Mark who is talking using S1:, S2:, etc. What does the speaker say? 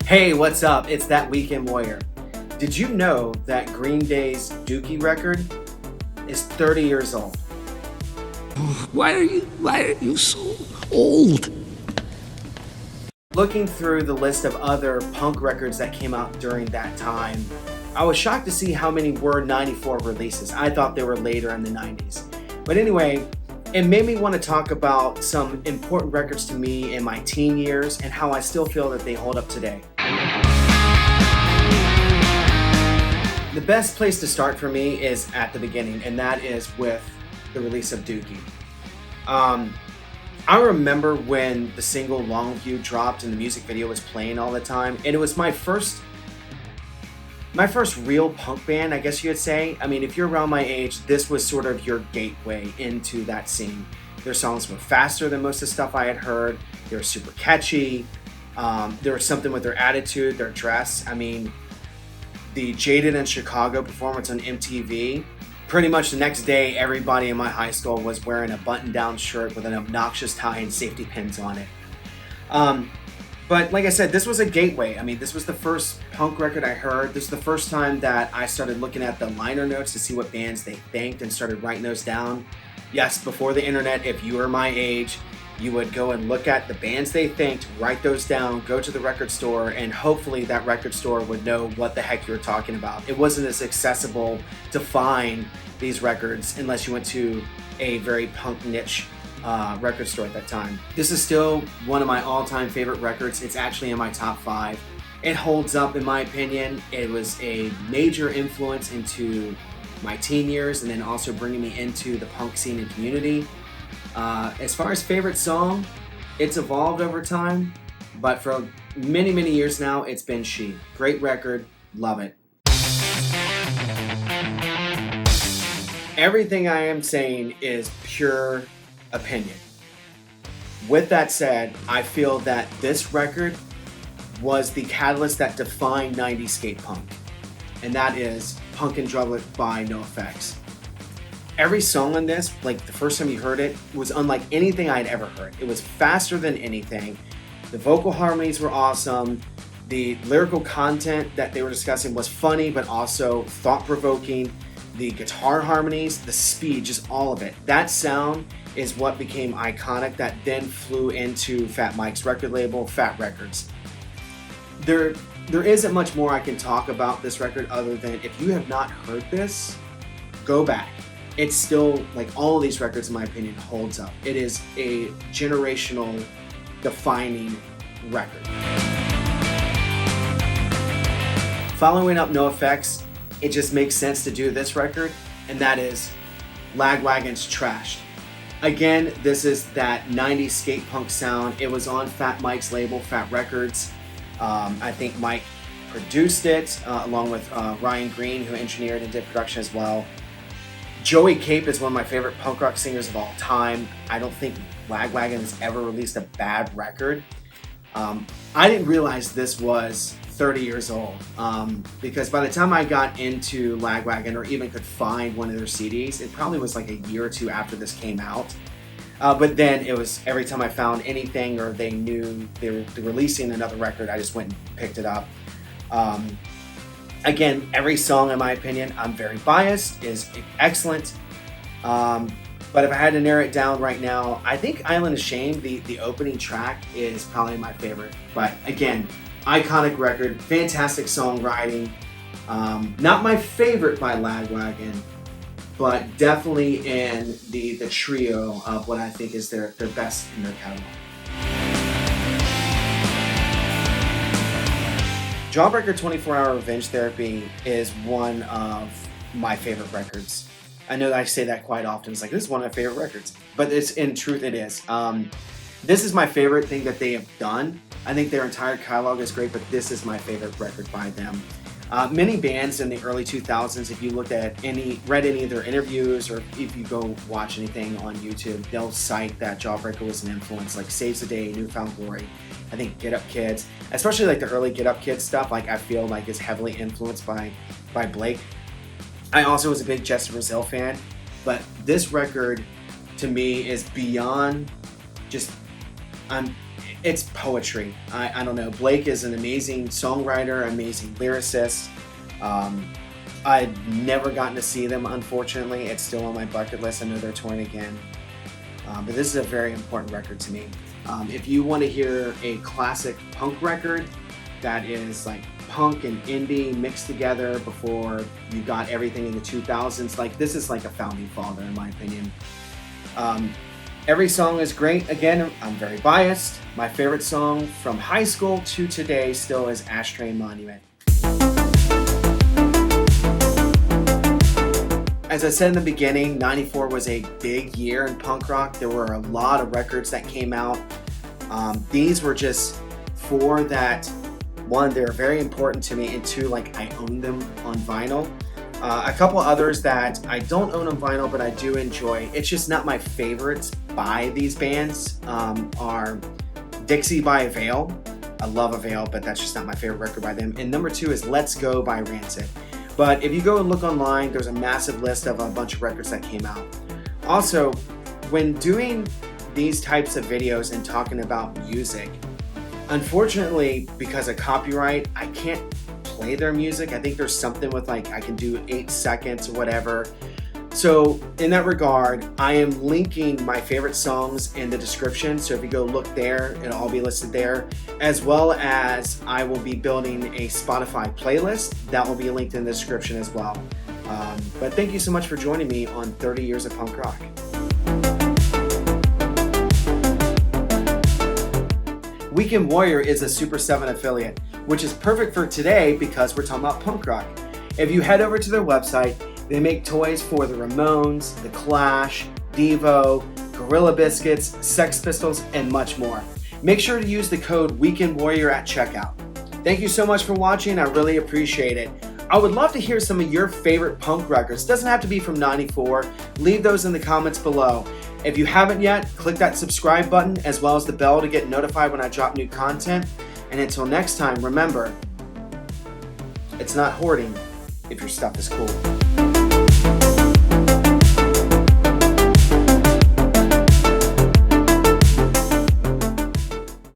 S1: Hey, what's up? It's that Weekend Warrior. Did you know that Green Day's Dookie record is 30 years old?
S2: Why are you so old?
S1: Looking through the list of other punk records that came out during that time, I was shocked to see how many were 94 releases. I thought they were later in the 90s. But anyway, it made me want to talk about some important records to me in my teen years and how I still feel that they hold up today. The best place to start for me is at the beginning, and that is with the release of Dookie. I remember when the single Longview dropped and the music video was playing all the time, and it was my first real punk band, I guess you could say. I mean, if you're around my age, this was sort of your gateway into that scene. Their songs were faster than most of the stuff I had heard. They were super catchy. There was something with their attitude, their dress. I mean, the Jaded in Chicago performance on MTV, pretty much the next day, everybody in my high school was wearing a button-down shirt with an obnoxious tie and safety pins on it. But like I said, this was a gateway. I mean, this was the first punk record I heard. This is the first time that I started looking at the liner notes to see what bands they thanked and started writing those down. Yes, before the internet, if you were my age, you would go and look at the bands they thanked, write those down, go to the record store, and hopefully that record store would know what the heck you were talking about. It wasn't as accessible to find these records unless you went to a very punk niche record store at that time. This is still one of my all-time favorite records. It's actually in my top 5. It holds up in my opinion. It was a major influence into my teen years and then also bringing me into the punk scene and community. As far as favorite song, it's evolved over time, but for many, many years now, it's been She. Great record, love it. Everything I am saying is pure opinion. With that said, I feel that this record was the catalyst that defined 90s skate punk, and that is In Drublic by NOFX. Every song on this, like the first time you heard it, was unlike anything I'd ever heard. It was faster than anything. The vocal harmonies were awesome. The lyrical content that they were discussing was funny, but also thought-provoking. The guitar harmonies, the speed, just all of it. That sound is what became iconic that then flew into Fat Mike's record label, Fat Records. There isn't much more I can talk about this record other than if you have not heard this, go back. It's still, like all of these records in my opinion, holds up. It is a generational defining record. Following up NOFX, it just makes sense to do this record, and that is Lagwagon's Cherished. Again, this is that 90s skate punk sound. It was on Fat Mike's label, Fat Records. I think Mike produced it along with Ryan Green, who engineered and did production as well. Joey Cape is one of my favorite punk rock singers of all time. I don't think Lagwagon has ever released a bad record. I didn't realize this was 30 years old because by the time I got into Lagwagon or even could find one of their CDs, it probably was like a year or two after this came out. But then it was every time I found anything or they knew they were releasing another record, I just went and picked it up. Again, every song, in my opinion, I'm very biased, is excellent. But if I had to narrow it down right now, I think Island of Shame, the opening track, is probably my favorite. But again, iconic record, fantastic songwriting. Not my favorite by Lagwagon, but definitely in the trio of what I think is their best in their catalog. Jawbreaker 24-Hour Revenge Therapy is one of my favorite records. I know that I say that quite often. It's like, this is one of my favorite records. But in truth, it is. This is my favorite thing that they have done. I think their entire catalog is great, but this is my favorite record by them. Many bands in the early 2000s, if you looked at read any of their interviews, or if you go watch anything on YouTube, they'll cite that Jawbreaker was an influence, like Saves the Day, Newfound Glory. I think Get Up Kids, especially like the early Get Up Kids stuff, like I feel like is heavily influenced by Blake. I also was a big Jester Brazil fan, but this record to me is beyond just It's poetry. I don't know. Blake is an amazing songwriter, amazing lyricist. I've never gotten to see them, unfortunately. It's still on my bucket list. I know they're touring again. But this is a very important record to me. If you want to hear a classic punk record that is like punk and indie mixed together before you got everything in the 2000s, like this is like a founding father in my opinion. Every song is great. Again, I'm very biased. My favorite song from high school to today still is Ashtray Monument. As I said in the beginning, 94 was a big year in punk rock. There were a lot of records that came out. These were just four that, one, they're very important to me, and two, like I own them on vinyl. A couple others that I don't own on vinyl, but I do enjoy. It's just not my favorites by these bands are Dixie by Avail. I love Avail, but that's just not my favorite record by them. And number two is Let's Go by Rancid. But if you go and look online, there's a massive list of a bunch of records that came out. Also, when doing these types of videos and talking about music, unfortunately, because of copyright, I can't play their music. I think there's something with like, I can do 8 seconds or whatever. So in that regard, I am linking my favorite songs in the description. So if you go look there, it'll all be listed there, as well as I will be building a Spotify playlist that will be linked in the description as well. But thank you so much for joining me on 30 Years of Punk Rock. Weekend Warrior is a Super 7 affiliate, which is perfect for today because we're talking about punk rock. If you head over to their website, they make toys for the Ramones, the Clash, Devo, Gorilla Biscuits, Sex Pistols, and much more. Make sure to use the code Weekend Warrior at checkout. Thank you so much for watching. I really appreciate it. I would love to hear some of your favorite punk records. Doesn't have to be from 94. Leave those in the comments below. If you haven't yet, click that subscribe button as well as the bell to get notified when I drop new content. And until next time, remember, it's not hoarding if your stuff is cool.